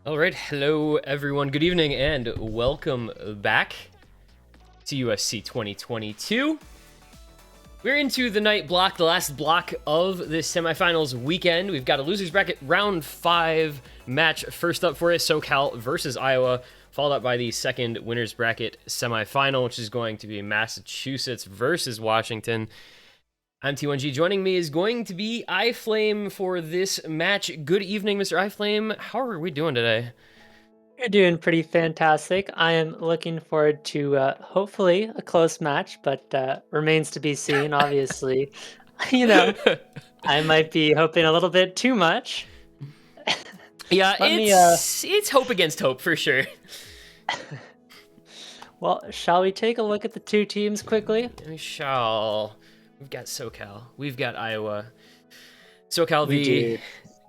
All right, hello everyone. Good evening and welcome back to USC 2022. We're into the night block, the last block of this semifinals weekend. We've got a losers bracket round 5 match first up for us, SoCal versus Iowa, followed up by the second winners bracket semifinal, which is going to be Massachusetts versus Washington. I'm T1G. Joining me is going to be iFlame for this match. Good evening, Mr. iFlame. How are we doing today? You're doing pretty fantastic. I am looking forward to hopefully a close match, but remains to be seen. Obviously, you know, I might be hoping a little bit too much. Yeah, Let me it's hope against hope for sure. well, shall we take a look at the two teams quickly? We shall. We've got SoCal. We've got Iowa. SoCal, We the do.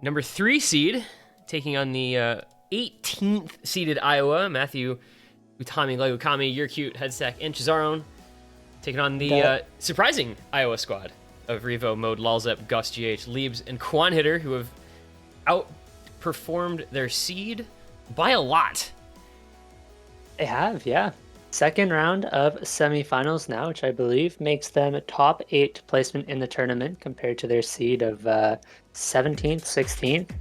number 3 seed, taking on the 18th seeded Iowa. Matthew, Utami, Legukami, You're Cute, Headstack, and Chizaron, taking on the surprising Iowa squad of Revo, Mode, Lalzep, Gus, GH, Leebs, and Quan Hitter, who have outperformed their seed by a lot. They have, yeah. Second round of semifinals now, which I believe makes them top 8 placement in the tournament compared to their seed of 17th, 16th.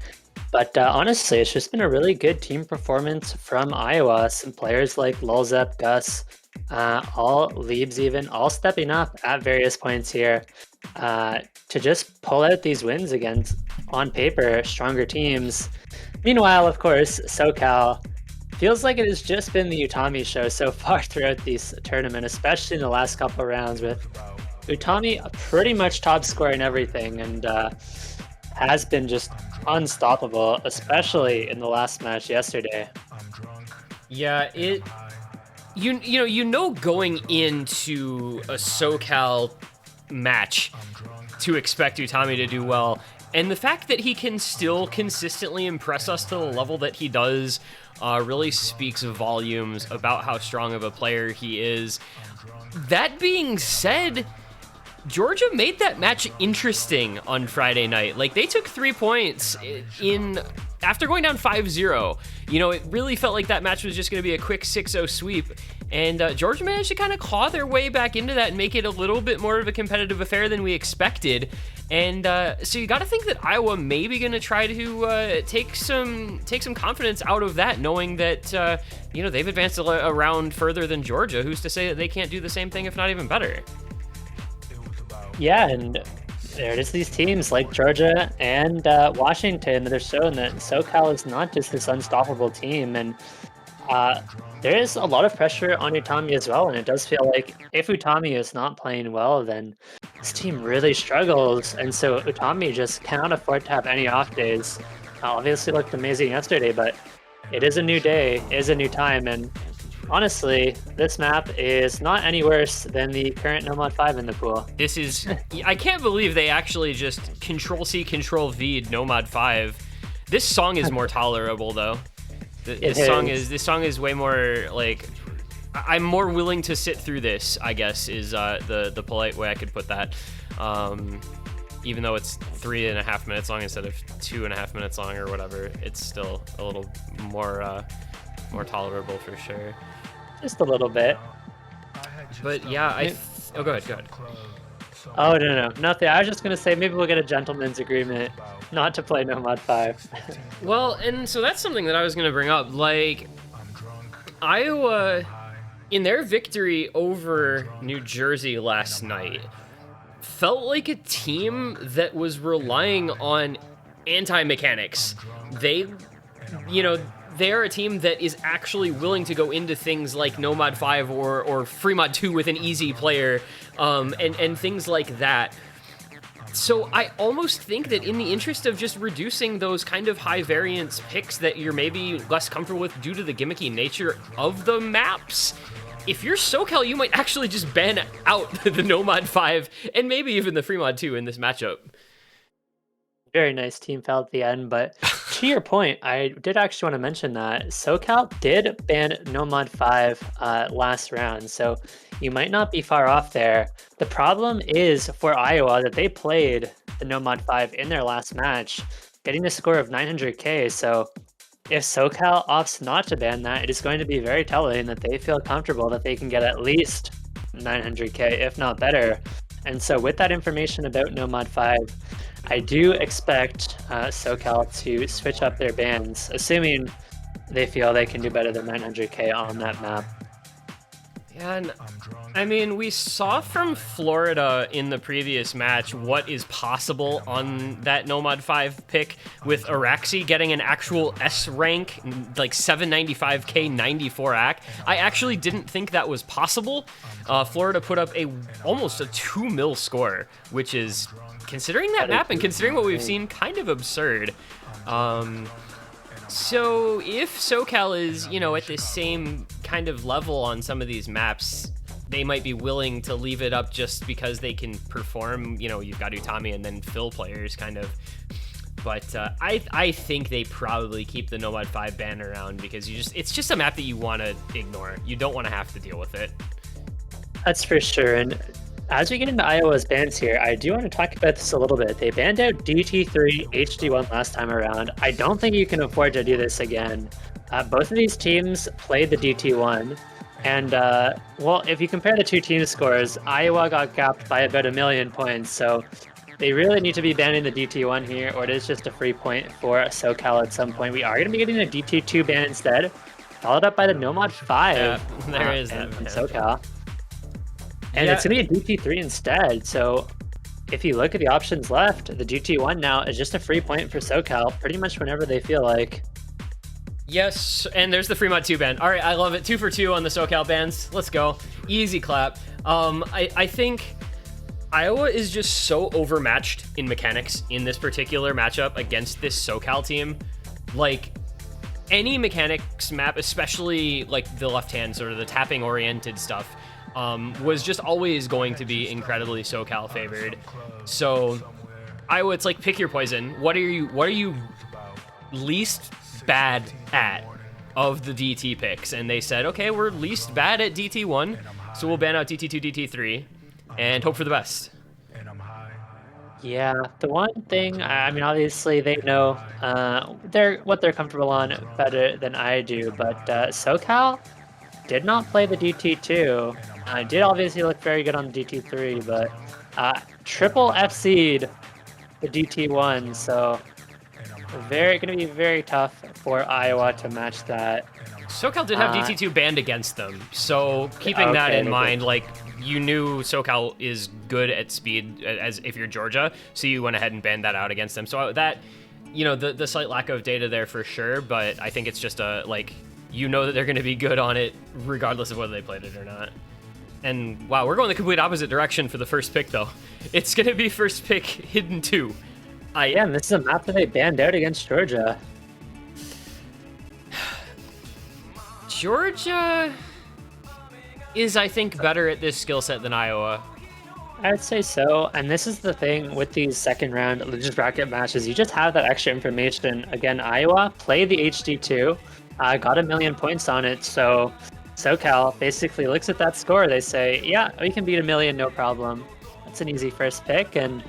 But honestly, it's just been a really good team performance from Iowa. Some players like Lulzep, Gus, all Leebs even, all stepping up at various points here to just pull out these wins against, on paper, stronger teams. Meanwhile, of course, SoCal feels like it has just been the Utami show so far throughout this tournament, especially in the last couple of rounds, with Utami pretty much top scoring everything and has been just unstoppable, especially in the last match yesterday. Yeah, you know going into a SoCal match to expect Utami to do well, and the fact that he can still consistently impress us to the level that he does really speaks volumes about how strong of a player he is. That being said, Georgia made that match interesting on Friday night. Like, they took 3 points in after going down 5-0. You know, it really felt like that match was just going to be a quick 6-0 sweep. And Georgia managed to kind of claw their way back into that and make it a little bit more of a competitive affair than we expected. And so you got to think that Iowa may be going to try to take some confidence out of that, knowing that they've advanced a round further than Georgia. Who's to say that they can't do the same thing, if not even better? Yeah, and there it is, these teams like Georgia and Washington, they're showing that SoCal is not just this unstoppable team. And there is a lot of pressure on Utami as well, and it does feel like if Utami is not playing well, then this team really struggles. And so Utami just cannot afford to have any off days. Obviously looked amazing yesterday, but it is a new day, it is a new time, and honestly, this map is not any worse than the current Nomad 5 in the pool. This is... I can't believe they actually just Control-C, Control-V'd Nomad 5. This song is more tolerable, though. This song is way more, like... I'm more willing to sit through this, I guess, is the polite way I could put that. Even though it's 3.5 minutes long instead of 2.5 minutes long or whatever, it's still a little more tolerable for sure. Just a little bit. But yeah, oh, go ahead. Oh, no, nothing. I was just going to say maybe we'll get a gentleman's agreement not to play Nomad 5. Well, and so that's something that I was going to bring up. Like, Iowa, in their victory over New Jersey last night, felt like a team that was relying on anti-mechanics. They're a team that is actually willing to go into things like Nomad 5 or Fremod 2 with an easy player, and things like that. So I almost think that in the interest of just reducing those kind of high variance picks that you're maybe less comfortable with due to the gimmicky nature of the maps, if you're SoCal, you might actually just ban out the Nomad 5 and maybe even the Fremod 2 in this matchup. Very nice team foul at the end, but to your point, I did actually want to mention that SoCal did ban Nomad 5 last round, so you might not be far off there. The problem is for Iowa that they played the Nomad 5 in their last match, getting a score of 900k, so if SoCal opts not to ban that, it is going to be very telling that they feel comfortable that they can get at least 900k, if not better. And so with that information about No Mod 5, I do expect SoCal to switch up their bans, assuming they feel they can do better than 900k on that map. And I mean, we saw from Florida in the previous match what is possible on that Nomad 5 pick, with Araxi getting an actual S rank, like 795k 94 AC. I actually didn't think that was possible. Florida put up almost a 2 mil score, which is, considering that map and considering what we've seen, kind of absurd. So if SoCal is, at the same kind of level on some of these maps, they might be willing to leave it up just because they can perform. You've got Utami and then fill players kind of. But I think they probably keep the Nomad 5 ban around because it's just a map that you want to ignore. You don't want to have to deal with it. That's for sure. And as we get into Iowa's bans here, I do want to talk about this a little bit. They banned out DT3, HD1 last time around. I don't think you can afford to do this again. Both of these teams played the DT1. And, well, if you compare the two team scores, Iowa got gapped by about 1 million points. So they really need to be banning the DT1 here, or it is just a free point for SoCal at some point. We are going to be getting a DT2 ban instead, followed up by the Nomad 5. Yeah, there is that. And SoCal. And it's going to be a DT3 instead. So if you look at the options left, the DT1 now is just a free point for SoCal pretty much whenever they feel like. Yes, and there's the Fremont 2 ban. All right, I love it. 2 for 2 on the SoCal bans. Let's go. Easy clap. I think Iowa is just so overmatched in mechanics in this particular matchup against this SoCal team. Like, any mechanics map, especially like the left-hand, sort of the tapping-oriented stuff, was just always going to be incredibly SoCal favored. So Iowa, it's like pick your poison. What are you least bad at of the DT picks? And they said, okay, we're least bad at DT1, so we'll ban out DT2, DT3, and hope for the best. Yeah, the one thing, I mean, obviously they know what they're comfortable on better than I do, but SoCal did not play the DT2. Did obviously look very good on the DT3, but triple FC'd the DT1, so going to be very tough for Iowa to match that. SoCal did have DT2 banned against them, so keeping that in mind, like, you knew SoCal is good at speed as if you're Georgia, so you went ahead and banned that out against them. So that, the slight lack of data there for sure, but I think it's just that they're going to be good on it regardless of whether they played it or not. And wow, we're going the complete opposite direction for the first pick, though. It's going to be first pick Hidden 2. Yeah, and this is a map that they banned out against Georgia. Georgia is, I think, better at this skill set than Iowa. I'd say so, and this is the thing with these second round Legends bracket matches. You just have that extra information. Again, Iowa played the HD2, got 1 million points on it, so SoCal basically looks at that score. They say, yeah, we can beat 1 million, no problem. That's an easy first pick, and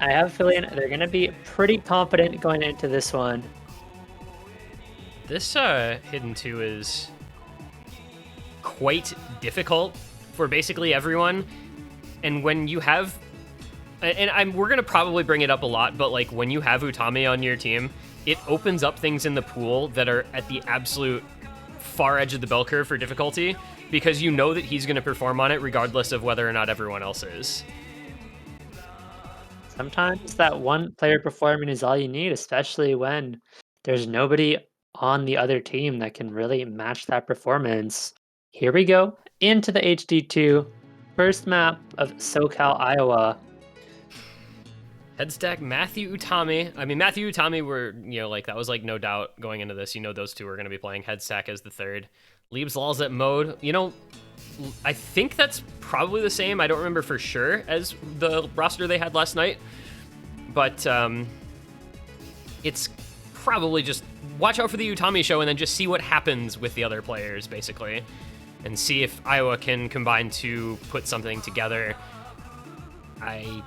I have a feeling they're going to be pretty confident going into this one. This Hidden 2 is quite difficult for basically everyone. And when you have, we're going to probably bring it up a lot, but like when you have Utami on your team, it opens up things in the pool that are at the absolute far edge of the bell curve for difficulty, because you know that he's going to perform on it regardless of whether or not everyone else is. Sometimes that one player performing is all you need, especially when there's nobody on the other team that can really match that performance. Here we go into the HD2, first map of SoCal, Iowa. Headstack Matthew Utami. I mean, Matthew Utami were, that was no doubt going into this. Those two are going to be playing Headstack as the third. Leaves Laws at mode. I think that's probably the same. I don't remember for sure as the roster they had last night. But it's probably just watch out for the Utami show and then just see what happens with the other players, basically. And see if Iowa can combine to put something together. I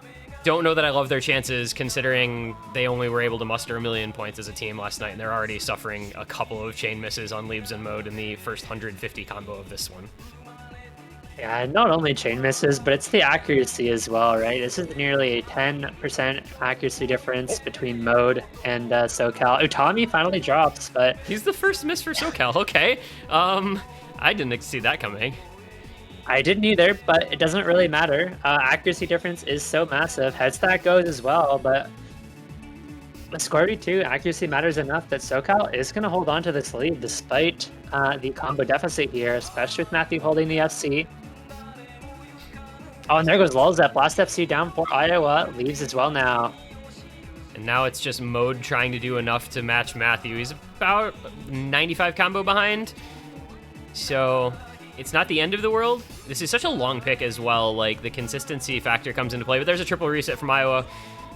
don't know that I love their chances, considering they only were able to muster 1 million points as a team last night, and they're already suffering a couple of chain misses on Leaves and Mode in the first 150 combo of this one. Yeah, not only chain misses, but it's the accuracy as well, right? This is nearly a 10% accuracy difference between Mode and SoCal. Utami finally drops, but... He's the first miss for SoCal, okay. I didn't see that coming. I didn't either, but it doesn't really matter. Accuracy difference is so massive. Head stack goes as well, but with Scorby 2, accuracy matters enough that SoCal is going to hold on to this lead despite the combo deficit here, especially with Matthew holding the FC. Oh, and there goes Lulzep. Last FC down for Iowa. Leaves as well now. And now it's just Mode trying to do enough to match Matthew. He's about 95 combo behind. So it's not the end of the world. This is such a long pick as well. Like, the consistency factor comes into play. But there's a triple reset from Iowa.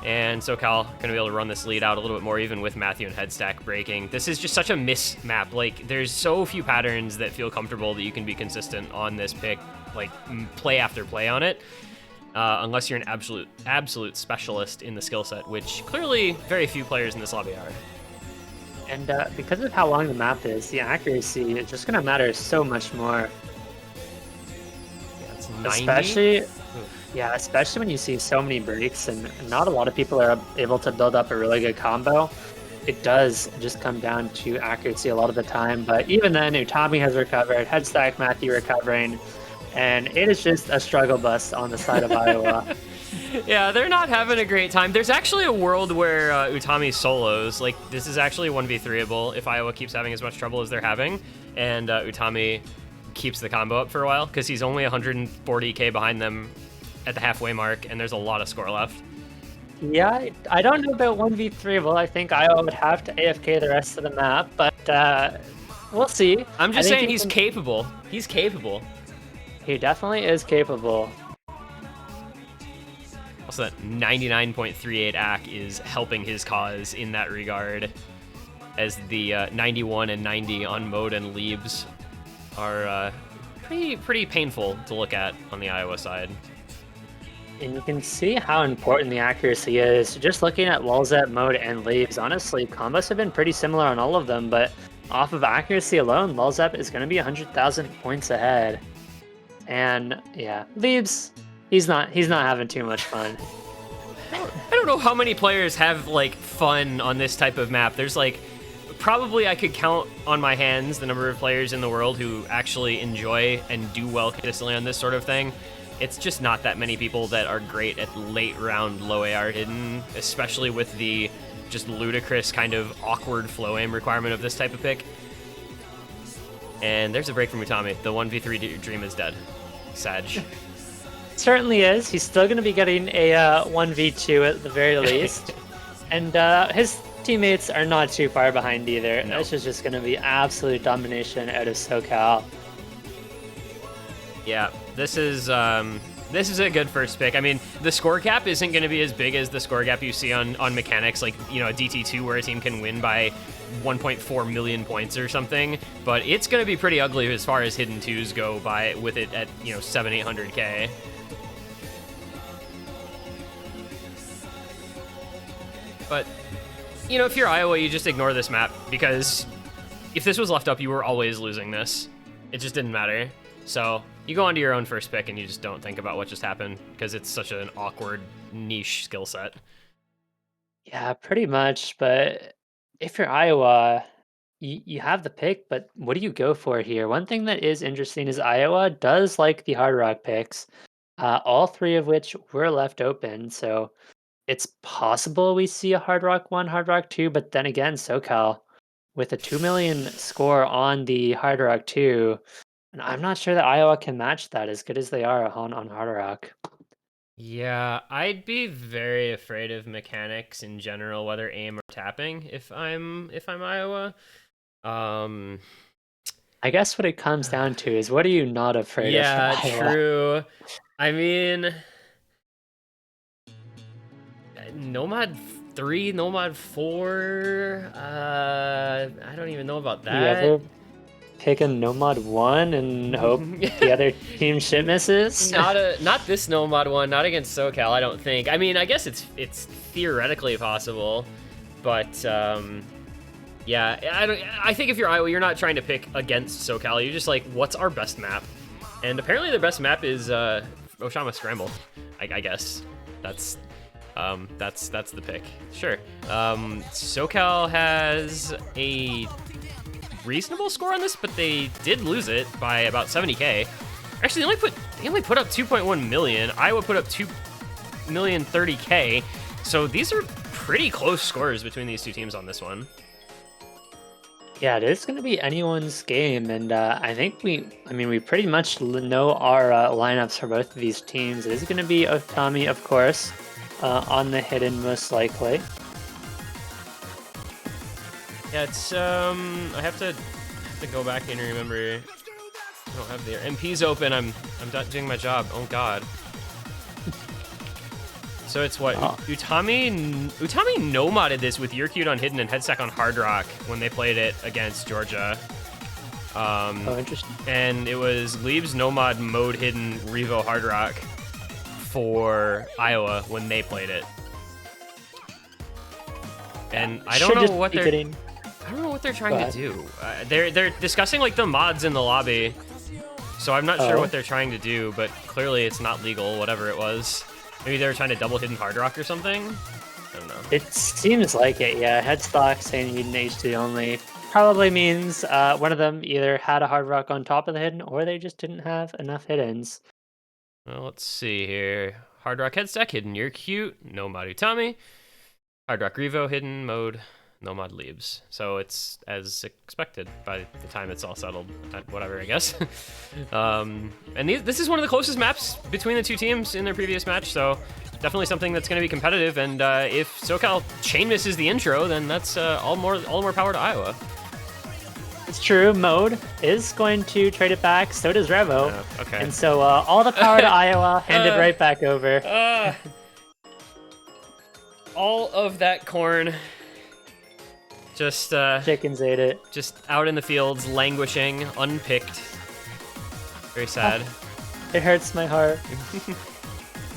And SoCal going to be able to run this lead out a little bit more, even with Matthew and Headstack breaking. This is just such a miss map. Like, there's so few patterns that feel comfortable that you can be consistent on this pick, like play after play on it, unless you're an absolute specialist in the skill set, which clearly very few players in this lobby are. And because of how long the map is, the accuracy is just going to matter so much more. Yeah, it's 90? Especially when you see so many breaks and not a lot of people are able to build up a really good combo. It does just come down to accuracy a lot of the time, but even then, Utami has recovered, Headstack, Matthew recovering, and it is just a struggle bus on the side of Iowa. Yeah, they're not having a great time. There's actually a world where Utami solos. Like, this is actually 1v3able if Iowa keeps having as much trouble as they're having, and Utami keeps the combo up for a while, because he's only 140k behind them at the halfway mark, and there's a lot of score left. Yeah, I don't know about 1v3able. I think Iowa would have to AFK the rest of the map, but we'll see. I'm just saying he's capable. He's capable. He definitely is capable. Also, that 99.38 AC is helping his cause in that regard, as the 91 and 90 on Mode and Leaves are pretty painful to look at on the Iowa side. And you can see how important the accuracy is. Just looking at Lulzep, Mode, and Leaves, honestly, combos have been pretty similar on all of them, but off of accuracy alone, Lulzep is going to be 100,000 points ahead. And yeah, Leaves, he's not having too much fun. I don't know how many players have like fun on this type of map. There's like, probably I could count on my hands the number of players in the world who actually enjoy and do well consistently on this sort of thing. It's just not that many people that are great at late round low AR hidden, especially with the just ludicrous kind of awkward flow aim requirement of this type of pick. And there's a break from Utami. The 1v3 dream is dead. Sag. Certainly is. He's still going to be getting a 1v2 at the very least. And his teammates are not too far behind either. No. This is just going to be absolute domination out of SoCal. Yeah, this is a good first pick. I mean, the score gap isn't going to be as big as the score gap you see on mechanics, like, you know, a DT2 where a team can win by 1.4 million points or something, but it's going to be pretty ugly as far as hidden twos go by with it at, you know, 700-800k. But, you know, if you're Iowa, you just ignore this map, because if this was left up, you were always losing this. It just didn't matter. So you go on to your own first pick and you just don't think about what just happened, because it's such an awkward niche skill set. Yeah, pretty much. But if you're Iowa, you have the pick, but what do you go for here? One thing that is interesting is Iowa does like the Hard Rock picks, all three of which were left open. So it's possible we see a Hard Rock 1, Hard Rock 2, but then again, SoCal with a 2 million score on the Hard Rock 2. And I'm not sure that Iowa can match that as good as they are on Hard Rock. Yeah, I'd be very afraid of mechanics in general, whether aim or tapping, if I'm Iowa. I guess what it comes down to is, what are you not afraid of? Yeah, true. I mean, Nomad 3, Nomad 4, I don't even know about that. pick a no mod 1 and hope the other team shit misses? Not this no mod one, not against SoCal, I don't think. I mean, I guess it's theoretically possible, but yeah, I think if you're Iowa, you're not trying to pick against SoCal. You're just like, what's our best map? And apparently their best map is Oshama Scramble. I guess that's the pick. Sure. SoCal has a reasonable score on this, but they did lose it by about 70K. Actually, they only put up 2.1 million. Iowa put up 2,030K. So these are pretty close scores between these two teams on this one. Yeah, it is going to be anyone's game, and I think we pretty much know our lineups for both of these teams. It is going to be Otami, of course, on the hidden most likely. Yeah, it's I have to go back and remember. I don't have the MP's open. I'm not doing my job. Oh God. So it's what Utami no-modded this with Yercute on hidden and Headstack on Hard Rock when they played it against Georgia. Oh, interesting. And it was Leeb's no-mod mode hidden Revo Hard Rock for Iowa when they played it. And I don't know what they're trying to do. They're discussing like the mods in the lobby, so I'm not sure what they're trying to do. But clearly, it's not legal. Whatever it was, maybe they were trying to double hidden hard rock or something. I don't know. It seems like it. Yeah, Headstock saying you need HD only probably means one of them either had a hard rock on top of the hidden, or they just didn't have enough hiddens. Well, let's see here. Hard rock Headstack hidden. You're cute. No mod Utami. Hard rock Revo hidden mode. No mod leaves. So it's as expected by the time it's all settled. Whatever, I guess. And this is one of the closest maps between the two teams in their previous match, so definitely something that's going to be competitive. And if SoCal chain misses the intro, then that's all more power to Iowa. It's true. Mode is going to trade it back. So does Revo. Okay. And so all the power to Iowa handed right back over. All of that corn. Just chickens ate it. Just out in the fields, languishing, unpicked. Very sad. It hurts my heart.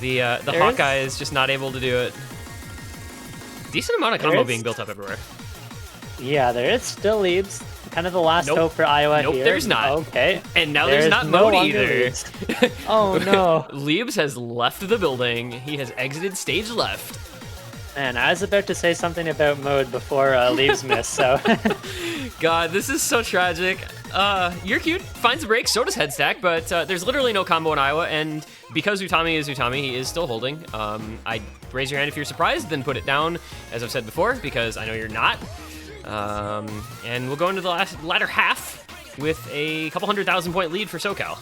The Hawkeye is just not able to do it. Decent amount of combo being built up everywhere. Yeah, there is still Leebs. Kind of the last hope for Iowa here. Nope, there's not. Okay. And now there's not Mode either. Oh no. Leebs has left the building. He has exited stage left. Man, I was about to say something about Mode before Leebs missed, so... God, this is so tragic. You're cute. Finds a break, so does Headstack, but there's literally no combo in Iowa, and because Utami is Utami, he is still holding. I'd raise your hand if you're surprised, then put it down, as I've said before, because I know you're not. And we'll go into the latter half with a couple 100,000 point lead for SoCal.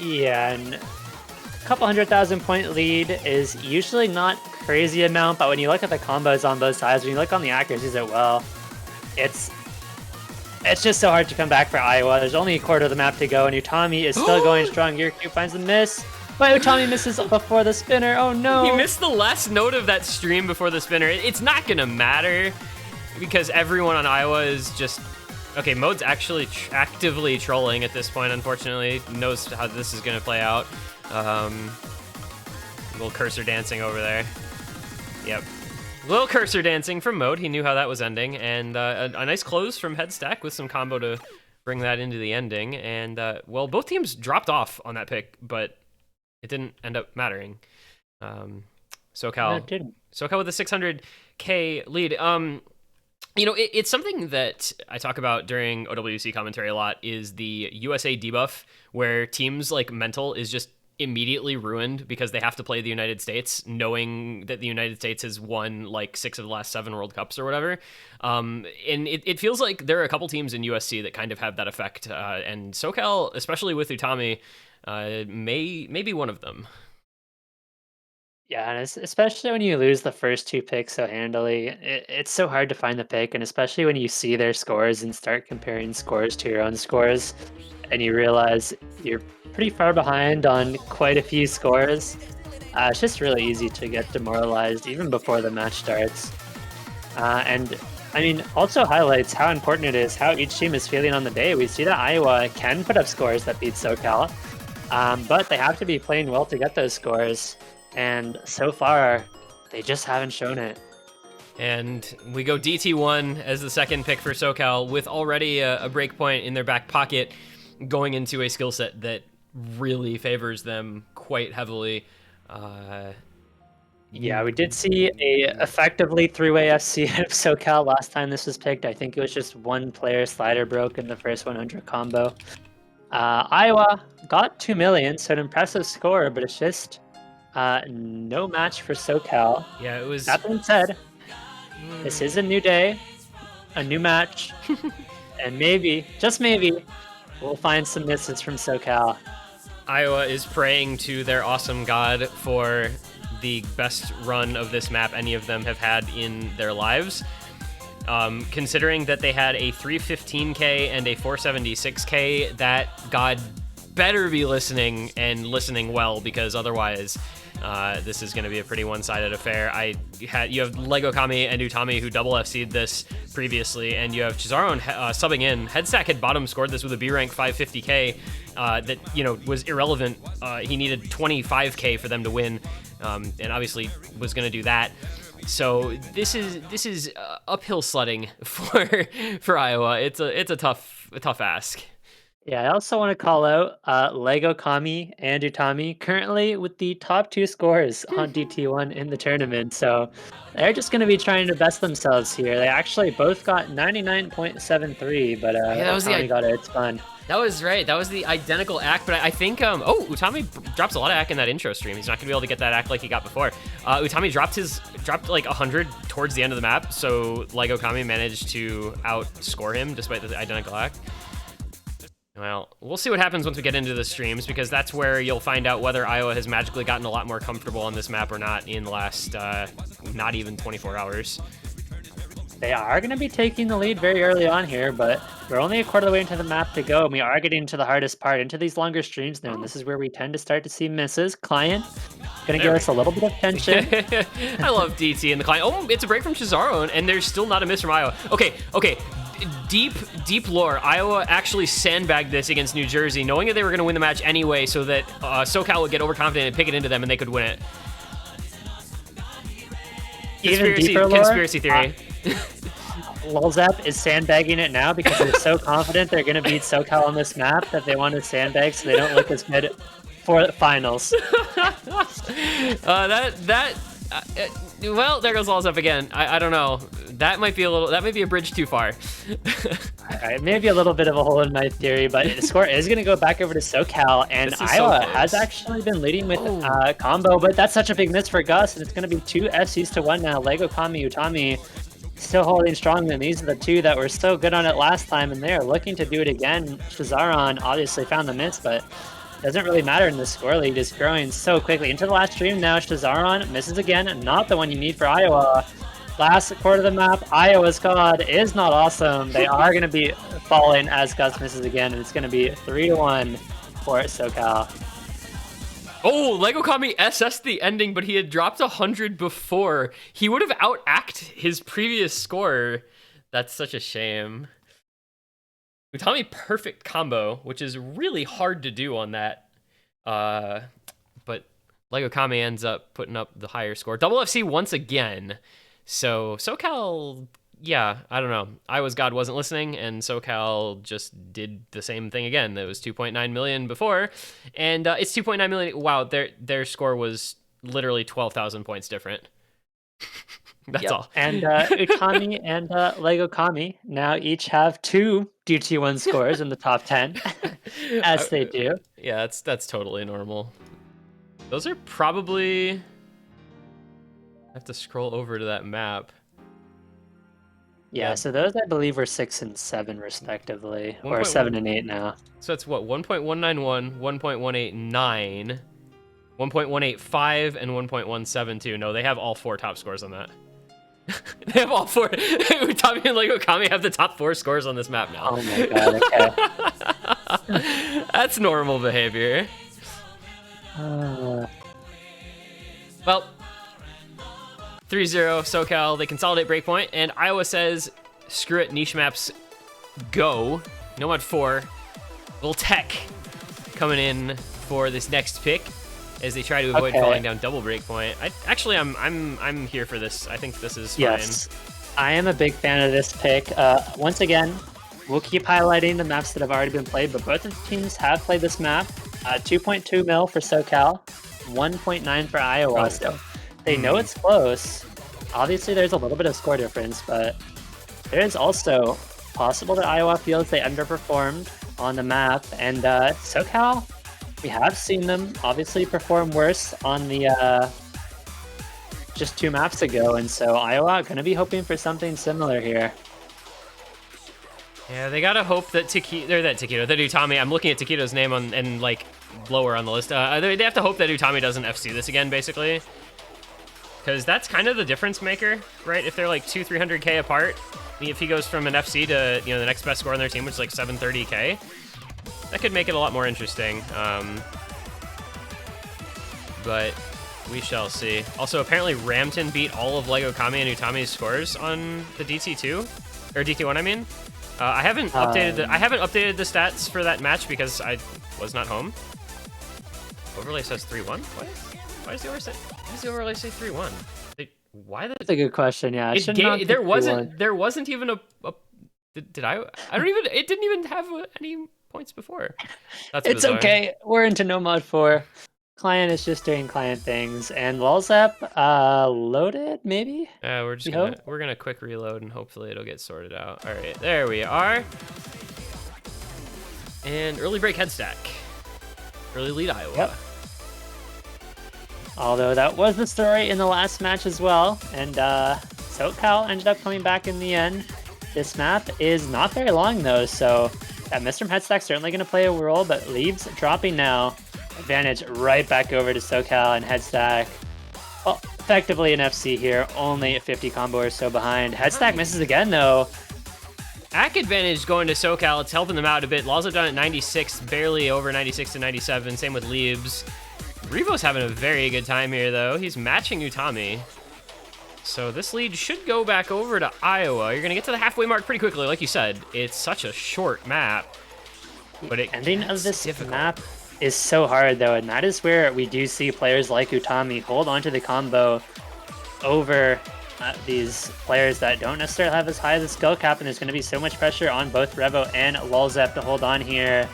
Yeah, and... couple 100,000 point lead is usually not crazy amount, but when you look at the combos on both sides, when you look on the accuracies as well, it's just so hard to come back for Iowa. There's only a quarter of the map to go, and Utami is still going strong. Yercute finds the miss, but Utami misses before the spinner. Oh no! He missed the last note of that stream before the spinner. It's not gonna matter because everyone on Iowa is just... Okay, Mode's actually actively trolling at this point, unfortunately. Knows how this is gonna play out. Little cursor dancing over there. Yep. Little cursor dancing from Mode. He knew how that was ending. And a nice close from Headstack with some combo to bring that into the ending. And, well, both teams dropped off on that pick, but it didn't end up mattering. SoCal with a 600K lead. You know, it's something that I talk about during OWC commentary a lot is the USA debuff, where teams like Mental is just immediately ruined because they have to play the United States, knowing that the United States has won like 6 of the last 7 World Cups or whatever. And it feels like there are a couple teams in USC that kind of have that effect. And SoCal, especially with Utami, may be one of them. Yeah, and especially when you lose the first 2 picks so handily, it's so hard to find the pick, and especially when you see their scores and start comparing scores to your own scores, and you realize you're pretty far behind on quite a few scores. It's just really easy to get demoralized even before the match starts. And I mean, also highlights how important it is how each team is feeling on the day. We see that Iowa can put up scores that beat SoCal, but they have to be playing well to get those scores. And so far, they just haven't shown it. And we go DT1 as the second pick for SoCal with already a breakpoint in their back pocket going into a skill set that really favors them quite heavily. Yeah, we did see a effectively three-way FC out of SoCal last time this was picked. I think it was just one player slider broke in the first 100 combo. Iowa got 2 million, so an impressive score, but it's just no match for SoCal. Yeah, it was. That being said, this is a new day, a new match, and maybe, just maybe, we'll find some misses from SoCal. Iowa is praying to their awesome god for the best run of this map any of them have had in their lives. Considering that they had a 315k and a 476k, that god better be listening and listening well, because otherwise this is going to be a pretty one-sided affair. You have Lego Kami and Utami who double FC'd this previously, and you have Cesaro subbing in. Headstack had bottom scored this with a B rank 550k that was irrelevant. He needed 25k for them to win, and obviously was going to do that. So this is uphill sledding for Iowa. It's a tough ask. Yeah, I also want to call out Lego Kami and Utami currently with the top 2 scores on DT1 in the tournament. So they're just going to be trying to best themselves here. They actually both got 99.73, but that was Utami got it. It's fun. That was right. That was the identical act, but I think, Utami drops a lot of act in that intro stream. He's not going to be able to get that act like he got before. Utami dropped like 100 towards the end of the map, so Lego Kami managed to outscore him despite the identical act. Well, we'll see what happens once we get into the streams, because that's where you'll find out whether Iowa has magically gotten a lot more comfortable on this map or not in the last not even 24 hours. They are going to be taking the lead very early on here, but we're only a quarter of the way into the map to go, and we are getting into the hardest part, into these longer streams now, and this is where we tend to start to see misses. Client going to give us a little bit of tension. I love DT and the client. Oh, it's a break from Cesaro, and there's still not a miss from Iowa. Okay. Deep lore. Iowa actually sandbagged this against New Jersey, knowing that they were going to win the match anyway, so that SoCal would get overconfident and pick it into them, and they could win it. Conspiracy theory. Lolzap is sandbagging it now because they're so confident they're going to beat SoCal on this map that they want to sandbag so they don't look as good for the finals. Well, there goes Lolzap again. I don't know. That might be a bridge too far. Alright, maybe a little bit of a hole in my theory, but the score is going to go back over to SoCal, and Iowa has actually been leading with combo, but that's such a big miss for Gus, and it's going to be 2 FCs to 1 now. Lego Kami, Utami still holding strong, and these are the 2 that were so good on it last time, and they're looking to do it again. Shazaron obviously found the miss, but doesn't really matter in the score lead. It's growing so quickly. Into the last stream now, Shazaron misses again, not the one you need for Iowa. Last quarter of the map, Iowa's god is not awesome. They are going to be falling as Gus misses again, and it's going to be 3-1 for SoCal. Oh, Lego Kami SS'd the ending, but he had dropped 100 before. He would have out-acted his previous score. That's such a shame. Utami perfect combo, which is really hard to do on that. But Lego Kami ends up putting up the higher score. Double FC once again. So SoCal, yeah, I don't know. Iowa's god wasn't listening, and SoCal just did the same thing again. It was 2.9 million before, and it's 2.9 million. Wow, their score was literally 12,000 points different. That's all. And Utami and Lego Kami now each have 2 DT1 scores in the top 10, as they do. Yeah, that's totally normal. Those are probably... I have to scroll over to that map. Yeah, so those I believe were 6 and 7 respectively, or 7 and 8 now. So that's what, 1.191, 1.189, 1.185, and 1.172. No, they have all 4 top scores on that. They have all 4. Utami and Lego Kami have the top 4 scores on this map now. Oh my god, okay. That's normal behavior. Well, 3-0 SoCal. They consolidate breakpoint, and Iowa says, screw it, niche maps, go. No mod 4. Little tech coming in for this next pick as they try to avoid falling down double breakpoint. I'm here for this. I think this is fine. Yes, I am a big fan of this pick. Once again, we'll keep highlighting the maps that have already been played, but both of the teams have played this map. 2.2 mil for SoCal, 1.9 for Iowa. So they know it's close. Obviously, there's a little bit of score difference, but there is also possible that Iowa feels they underperformed on the map. And SoCal, we have seen them obviously perform worse on the just 2 maps ago. And so Iowa going to be hoping for something similar here. Yeah, they gotta hope that Utami. I'm looking at Taquito's name and like lower on the list. They have to hope that Utami doesn't FC this again, basically, because that's kind of the difference maker, right? If they're like 200-300k apart, if he goes from an FC to the next best score on their team, which is like 730k, that could make it a lot more interesting. But we shall see. Also, apparently Ramton beat all of Lego Kami and Utami's scores on the DT2 or DT1. I mean. I haven't updated the stats for that match because I was not home. Overlay says 3-1. Why does the overlay say 3-1? Why the? That's a good question. Yeah, there wasn't even a did I don't even, it didn't even have any points before. That's it's bizarre. Okay. We're into no mod 4. Client is just doing client things, and Lulzap loaded maybe. We're gonna quick reload and hopefully it'll get sorted out. All right, there we are. And early break head stack. Early lead Iowa. Yep. Although that was the story in the last match as well, and SoCal ended up coming back in the end. This map is not very long though, so that Mr. Head stack certainly gonna play a role, but Leaves dropping now. Advantage right back over to SoCal and Headstack. Well, effectively an FC here, only a 50 combo or so behind. Headstack misses again though. Ack advantage going to SoCal. It's helping them out a bit. Lazo done at 96, barely over 96 to 97. Same with Leaves. Revo's having a very good time here though. He's matching Utami. So this lead should go back over to Iowa. You're gonna get to the halfway mark pretty quickly. Like you said, it's such a short map. But the ending of this map is so hard though, and that is where we do see players like Utami hold onto the combo over these players that don't necessarily have as high as a skill cap, and there's going to be so much pressure on both Revo and Lulzap to hold on here.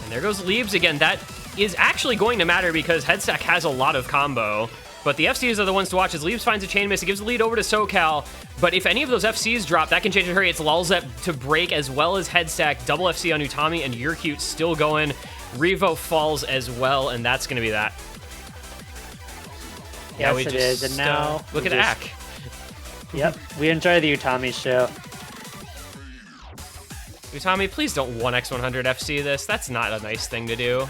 And there goes Leaves again. That is actually going to matter because Headstack has a lot of combo. But the FCs are the ones to watch as Leaves finds a chain miss. It gives the lead over to SoCal. But if any of those FCs drop, that can change in a hurry. It's Lulzap to break as well as Headstack. Double FC on Utami and Yurcute still going. Revo falls as well, and that's going to be that. Yes, it is. And now look at Ack. Yep, we enjoy the Utami show. Utami, please don't 1x100 FC this. That's not a nice thing to do.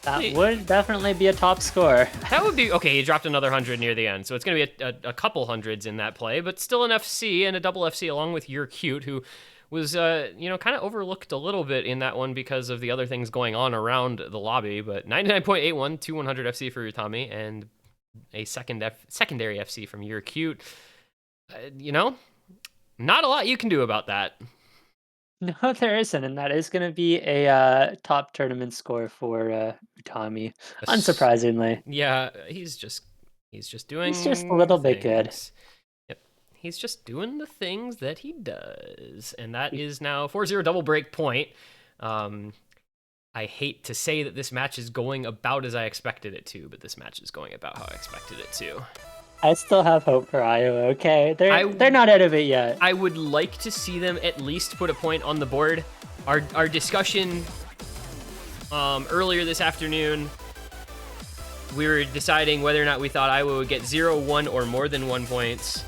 That would definitely be a top score. That would be, okay, he dropped another 100 near the end, so it's going to be a couple hundreds in that play, but still an FC and a double FC along with Yurcute, who was, kind of overlooked a little bit in that one because of the other things going on around the lobby, but 99.81, 200 FC for Utami, and a secondary FC from Yurcute. Not a lot you can do about that. No, there isn't, and that is going to be a top tournament score for Utami, unsurprisingly. Yeah, he's just doing. He's just a little bit good. Yep, he's just doing the things that he does, and that is now 4-0 double break point. I hate to say that this match is going about as I expected it to, but this match is going about how I expected it to. I still have hope for Iowa, okay? They're not out of it yet. I would like to see them at least put a point on the board. Our discussion earlier this afternoon, we were deciding whether or not we thought Iowa would get 0, 1, or more than 1 points.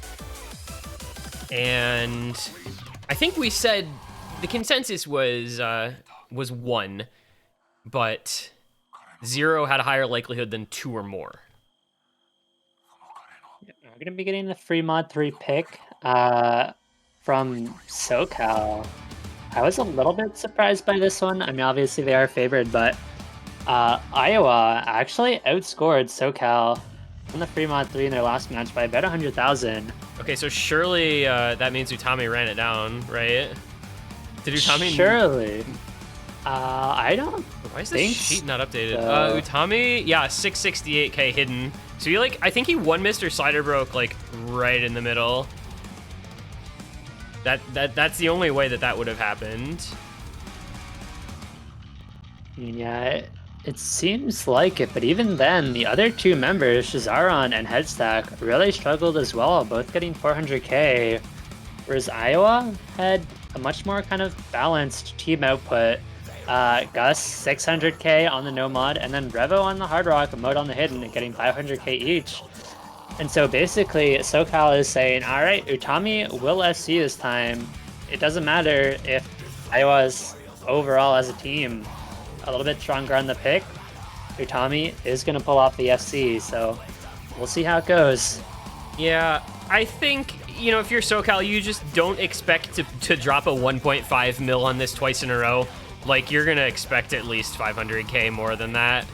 And I think we said the consensus was 1, but 0 had a higher likelihood than 2 or more. We're going to be getting the free mod 3 pick from SoCal. I was a little bit surprised by this one. I mean, obviously they are favored, but Iowa actually outscored SoCal on the Fremont 3 in their last match by about 100,000. Okay, so surely that means Utami ran it down, right? Did Utami? Surely. I don't. Why is this sheet not updated? So. Utami, yeah, 668k hidden. So he I think he one missed or slider broke like right in the middle. That's the only way that would have happened. I mean, yeah, it seems like it, but even then, the other two members, Shazaron and Headstack, really struggled as well, both getting 400k, whereas Iowa had a much more kind of balanced team output. Gus 600k on the no mod, and then Revo on the hard rock, mode on the hidden, and getting 500k each. And so basically, SoCal is saying, all right, Utami will SC this time. It doesn't matter if Iowa's overall as a team a little bit stronger on the pick. Utami is going to pull off the FC, so we'll see how it goes. Yeah, I think, you know, if you're SoCal, you just don't expect to drop a 1.5 mil on this twice in a row. Like, you're going to expect at least 500k more than that.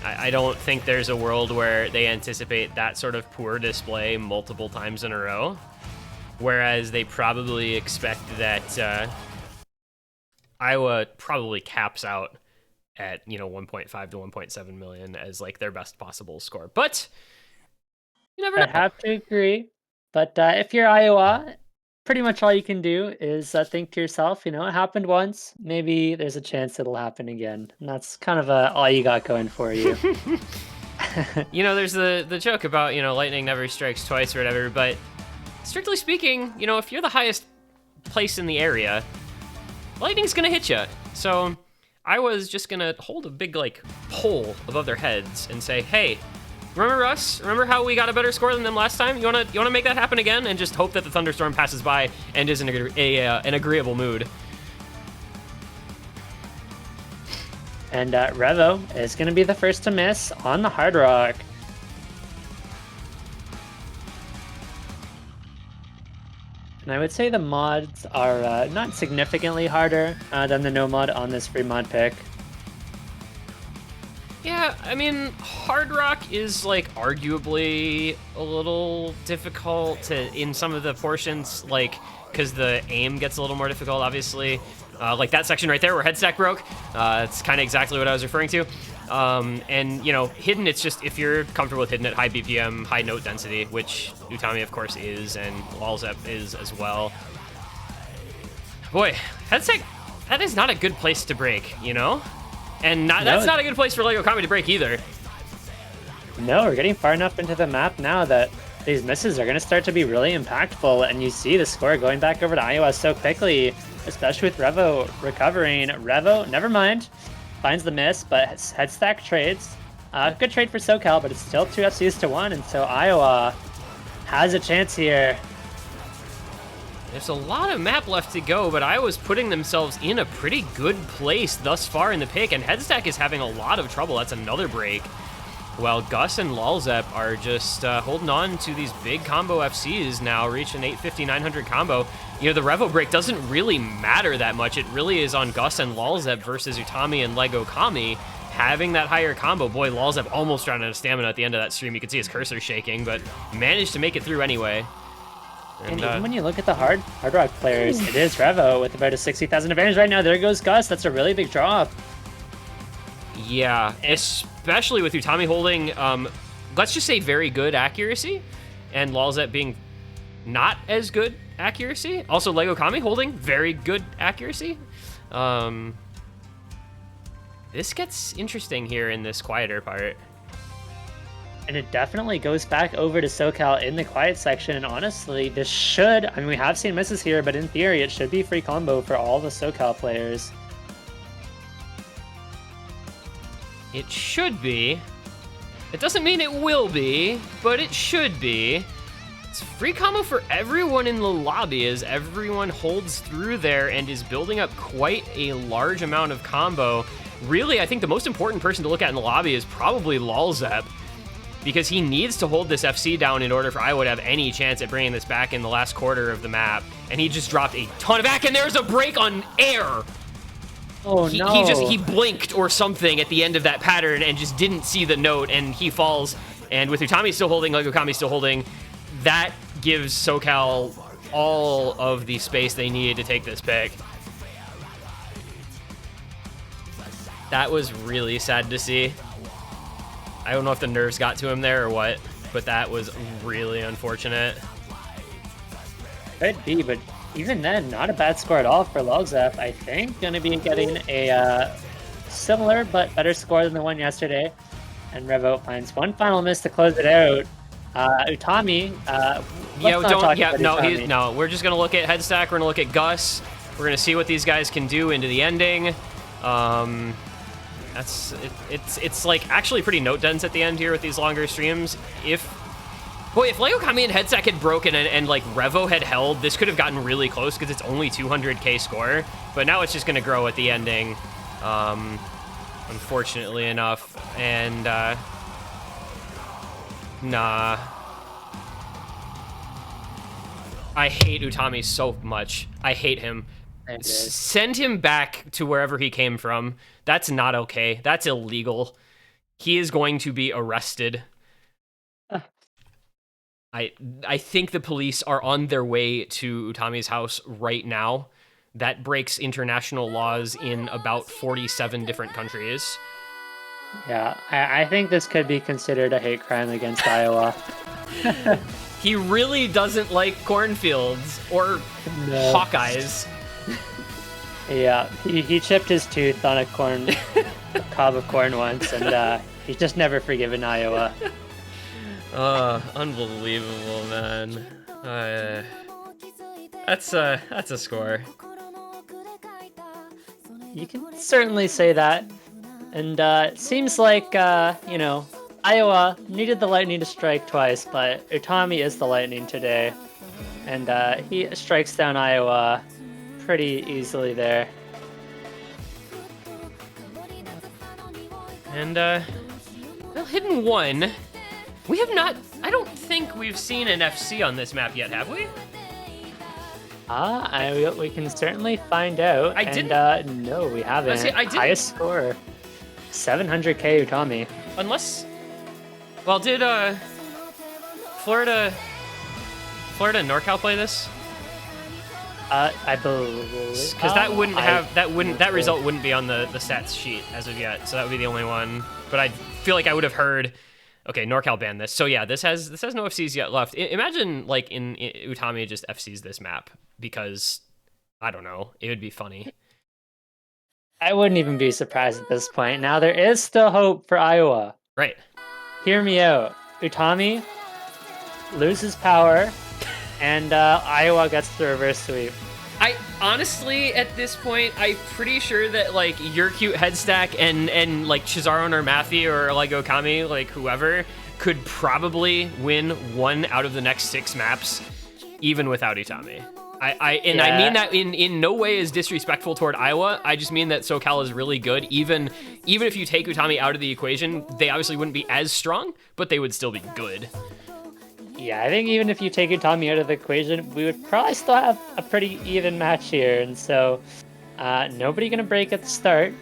I don't think there's a world where they anticipate that sort of poor display multiple times in a row. Whereas they probably expect that Iowa probably caps out at, you know, 1.5 to 1.7 million as like their best possible score. But you never know. I have to agree. But if you're Iowa, pretty much all you can do is think to yourself, you know, it happened once. Maybe there's a chance it'll happen again. And that's kind of all you got going for you. You know, there's the joke about, you know, lightning never strikes twice or whatever. But strictly speaking, you know, if you're the highest place in the area, lightning's going to hit you. So Iowa's just going to hold a big, like, pole above their heads and say, hey, remember us? Remember how we got a better score than them last time? You wanna make that happen again, and just hope that the thunderstorm passes by and is in an agreeable mood. And Revo is going to be the first to miss on the hard rock. And I would say the mods are not significantly harder than the no mod on this free mod pick. Yeah, I mean, hard rock is like arguably a little difficult in some of the portions, like because the aim gets a little more difficult, obviously. Like that section right there where headstack broke. It's kind of exactly what I was referring to. And, you know, hidden, it's just if you're comfortable with hidden at high BPM, high note density, which Utami, of course, is, and Walzep is as well. Boy, headstack, that is not a good place to break, you know? And that's not a good place for LEGO Kami to break either. No, we're getting far enough into the map now that these misses are going to start to be really impactful, and you see the score going back over to Iowa so quickly, especially with Revo recovering. Revo, never mind, finds the miss, but headstack trades. Good trade for SoCal, but it's still 2 FCs to 1, and so Iowa has a chance here. There's a lot of map left to go, but Iowa's putting themselves in a pretty good place thus far in the pick, and headstack is having a lot of trouble. That's another break. While Gus and Lalzep are just holding on to these big combo FCs now, reaching 850, 900 combo. You know, the Revo break doesn't really matter that much. It really is on Gus and Lalzep versus Utami and LEGO Kami having that higher combo. Boy, Lalzep almost ran out of stamina at the end of that stream. You could see his cursor shaking, but managed to make it through anyway. And even when you look at the hard rock players, it is Revo with about a 60,000 advantage right now. There goes Gus. That's a really big drop. Yeah, especially with Utami holding, let's just say very good accuracy, and Lalzep being not as good accuracy. Also, LEGO Kami holding very good accuracy. This gets interesting here in this quieter part. And it definitely goes back over to SoCal in the quiet section. And honestly, this should, I mean, we have seen misses here, but in theory, it should be free combo for all the SoCal players. It should be. It doesn't mean it will be, but it should be. It's free combo for everyone in the lobby as everyone holds through there and is building up quite a large amount of combo. Really, I think the most important person to look at in the lobby is probably Lalzep, because he needs to hold this FC down in order for Iowa to have any chance at bringing this back in the last quarter of the map. And he just dropped a ton of back, and there's a break on air. Oh, no. He blinked or something at the end of that pattern and just didn't see the note, and he falls And with Utami still holding, Legokami still holding, that gives SoCal all of the space they needed to take this pick. That was really sad to see. I don't know if the nerves got to him there or what, but that was really unfortunate. Could be, but even then, not a bad score at all for Logzep. I think going to be getting a similar but better score than the one yesterday. And Revo finds one final miss to close it out. Utami. No. We're just gonna look at head stack. We're gonna look at Gus. We're gonna see what these guys can do into the ending. It's like actually pretty note dense at the end here with these longer streams. If Legokami and head stack had broken and like Revo had held, this could have gotten really close because it's only 200k score. But now it's just gonna grow at the ending. Unfortunately enough, and nah. I hate Utami so much. I hate him. Send him back to wherever he came from. That's not okay. That's illegal. He is going to be arrested. I think the police are on their way to Utami's house right now. That breaks international laws in about 47 different countries. Yeah, I think this could be considered a hate crime against Iowa. He really doesn't like cornfields or Hawkeyes. Yeah, he chipped his tooth on a cob of corn once, and he's just never forgiven Iowa. Unbelievable, man. That's a score. You can certainly say that. And it seems like, Iowa needed the lightning to strike twice, but Utami is the lightning today. And he strikes down Iowa pretty easily there. And, well, Hidden 1. We have not... I don't think we've seen an FC on this map yet, have we? We can certainly find out. No, we haven't. Highest score, 700k Utami. Unless, well, did Florida NorCal play this? I believe because that result wouldn't be on the stats sheet as of yet, so that would be the only one. But I feel like I would have heard. Okay, NorCal banned this. So yeah, this has no FCs yet left. Imagine like in Utami just FCs this map because I don't know, it would be funny. I wouldn't even be surprised at this point. Now there is still hope for Iowa. Right. Hear me out. Utami loses power, and Iowa gets the reverse sweep. I honestly, at this point, I'm pretty sure that like your cute head stack and like Chizaro Normathi or Legokami, like whoever, could probably win one out of the next 6 maps, even without Utami. I mean that in no way is disrespectful toward Iowa. I just mean that SoCal is really good. Even if you take Utami out of the equation, they obviously wouldn't be as strong, but they would still be good. Yeah, I think even if you take Utami out of the equation, we would probably still have a pretty even match here. And so, nobody going to break at the start.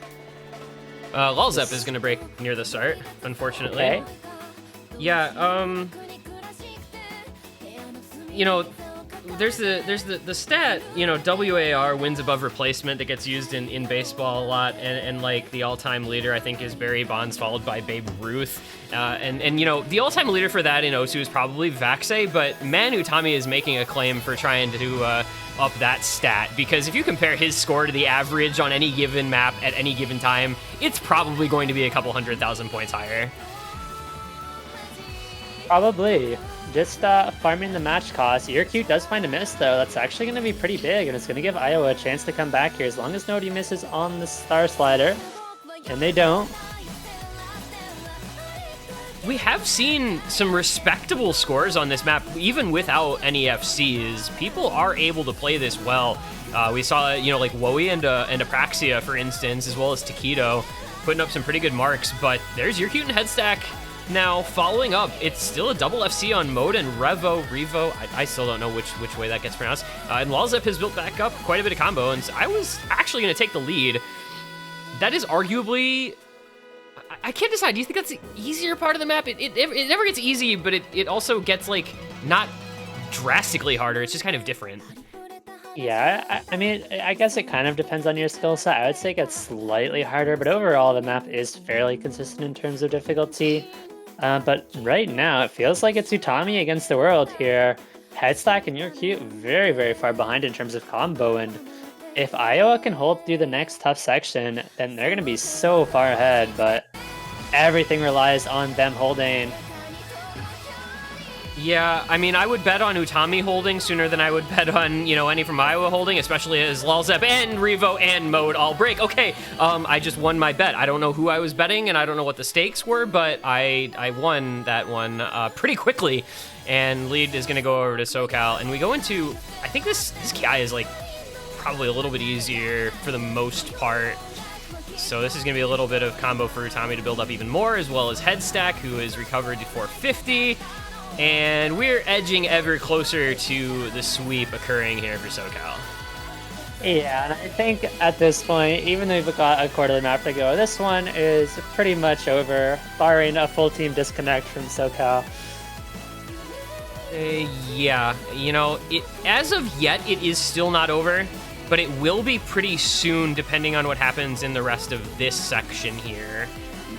Lolzep is going to break near the start, unfortunately. Okay. Yeah, there's the stat, WAR, wins above replacement, that gets used in baseball a lot, and like the all-time leader I think is Barry Bonds, followed by Babe Ruth, and the all-time leader for that in Osu is probably Vaxei, but man, Utami is making a claim for trying to do up that stat, because if you compare his score to the average on any given map at any given time, it's probably going to be a couple 100,000 points higher. Probably. Just farming the match cost. Yercute does find a miss, though. That's actually going to be pretty big, and it's going to give Iowa a chance to come back here as long as nobody misses on the Star Slider. And they don't. We have seen some respectable scores on this map, even without any FCs. People are able to play this well. We saw, like Woey and Apraxia, for instance, as well as Taquito, putting up some pretty good marks. But there's Yercute and Headstack. Now, following up, it's still a double FC on Mode and Revo. I still don't know which way that gets pronounced. And Lolzep has built back up quite a bit of combo, and I was actually going to take the lead. That is arguably... I can't decide. Do you think that's the easier part of the map? It never gets easy, but it also gets, like, not drastically harder. It's just kind of different. Yeah, I mean, I guess it kind of depends on your skill set. I would say it gets slightly harder, but overall the map is fairly consistent in terms of difficulty. But right now, it feels like it's Utami against the world here. Headstack and York very, very far behind in terms of combo, and if Iowa can hold through the next tough section, then they're going to be so far ahead, but everything relies on them holding. Yeah, I mean, I would bet on Utami holding sooner than I would bet on, any from Iowa holding, especially as Lalzep and Revo and Mode all break. Okay, I just won my bet. I don't know who I was betting, and I don't know what the stakes were, but I won that one pretty quickly, and lead is going to go over to SoCal, and we go into, I think this Ki is, like, probably a little bit easier for the most part. So this is going to be a little bit of combo for Utami to build up even more, as well as Headstack, who is recovered to 450. And we're edging ever closer to the sweep occurring here for SoCal. Yeah, and I think at this point, even though we've got a quarter of the map to go, this one is pretty much over, barring a full team disconnect from SoCal. Yeah, as of yet, it is still not over, but it will be pretty soon, depending on what happens in the rest of this section here.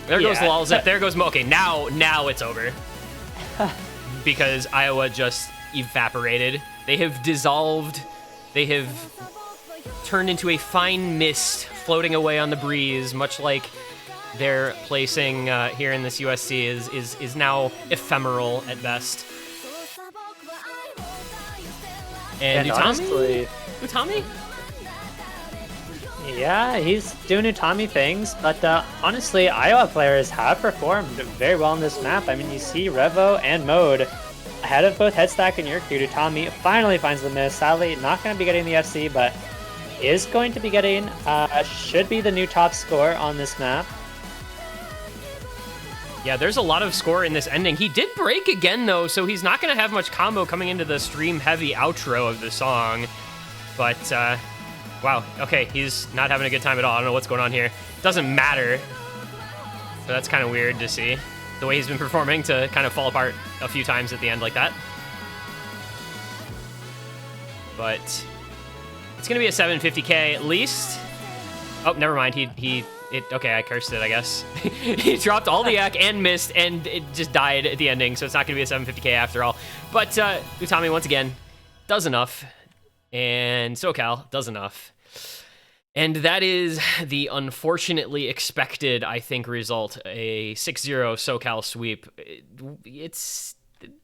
There goes Lalzep, there goes Mo. Okay, now it's over. Because Iowa just evaporated. They have dissolved. They have turned into a fine mist floating away on the breeze, much like their placing here in this USC is now ephemeral at best. And Utami? Yeah, he's doing Utami things, but honestly, Iowa players have performed very well on this map. I mean, you see Revo and Mode ahead of both Headstack and Yorku. Utami finally finds the miss. Sadly, not going to be getting the FC, but is going to be getting, should be the new top score on this map. Yeah, there's a lot of score in this ending. He did break again, though, so he's not going to have much combo coming into the stream-heavy outro of the song. But, wow, okay, he's not having a good time at all. I don't know what's going on here. Doesn't matter. But that's kind of weird to see. The way he's been performing to kind of fall apart a few times at the end like that. But it's going to be a 750k at least. Oh, never mind. Okay, I cursed it, I guess. He dropped all the yak and missed, and it just died at the ending, so it's not going to be a 750k after all. But Utami, once again, does enough. And SoCal does enough. And that is the unfortunately expected, I think, result. A 6-0 SoCal sweep. It's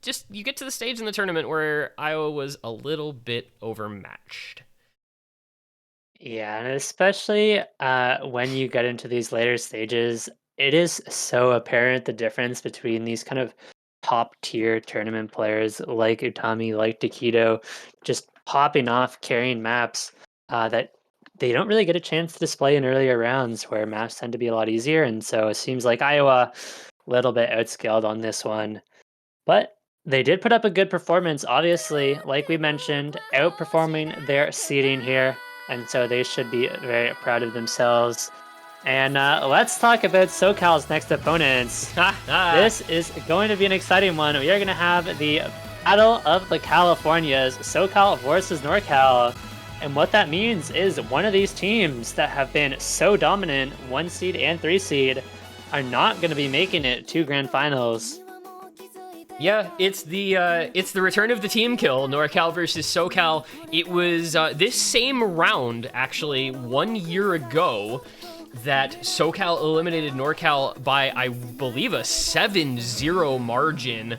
just, you get to the stage in the tournament where Iowa was a little bit overmatched. Yeah, and especially when you get into these later stages, it is so apparent the difference between these kind of top tier tournament players like Utami, like Takedo, just popping off, carrying maps that they don't really get a chance to display in earlier rounds where maps tend to be a lot easier. And so it seems like Iowa a little bit outscaled on this one. But they did put up a good performance, obviously, like we mentioned, outperforming their seeding here. And so they should be very proud of themselves. And let's talk about SoCal's next opponents. This is going to be an exciting one. We are going to have the Battle of the Californias, SoCal versus NorCal. And what that means is one of these teams that have been so dominant, 1 seed and 3 seed, are not going to be making it to Grand Finals. Yeah, it's the return of the team kill, NorCal versus SoCal. It was this same round, actually, 1 year ago, that SoCal eliminated NorCal by, I believe, a 7-0 margin.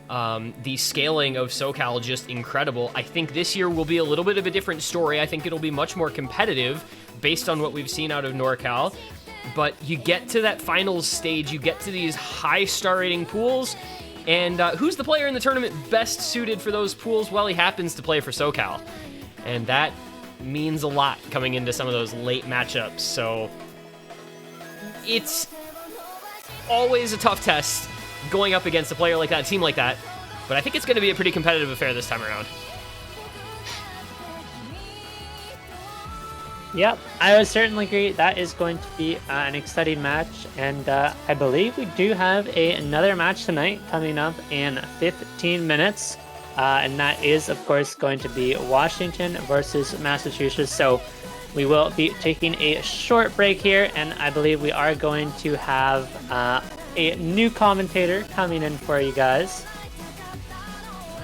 The scaling of SoCal just incredible. I think this year will be a little bit of a different story. I think it'll be much more competitive based on what we've seen out of NorCal. But you get to that finals stage, you get to these high star rating pools, and who's the player in the tournament best suited for those pools? Well, he happens to play for SoCal. And that means a lot coming into some of those late matchups. So it's always a tough test going up against a player like that, a team like that, but I think it's going to be a pretty competitive affair this time around. Yep, I would certainly agree. That is going to be an exciting match, and I believe we do have another match tonight coming up in 15 minutes, and that is, of course, going to be Washington versus Massachusetts. So we will be taking a short break here, and I believe we are going to have a new commentator coming in for you guys.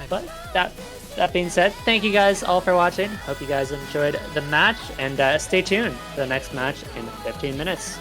But that being said, thank you guys all for watching. Hope you guys enjoyed the match, and stay tuned for the next match in 15 minutes.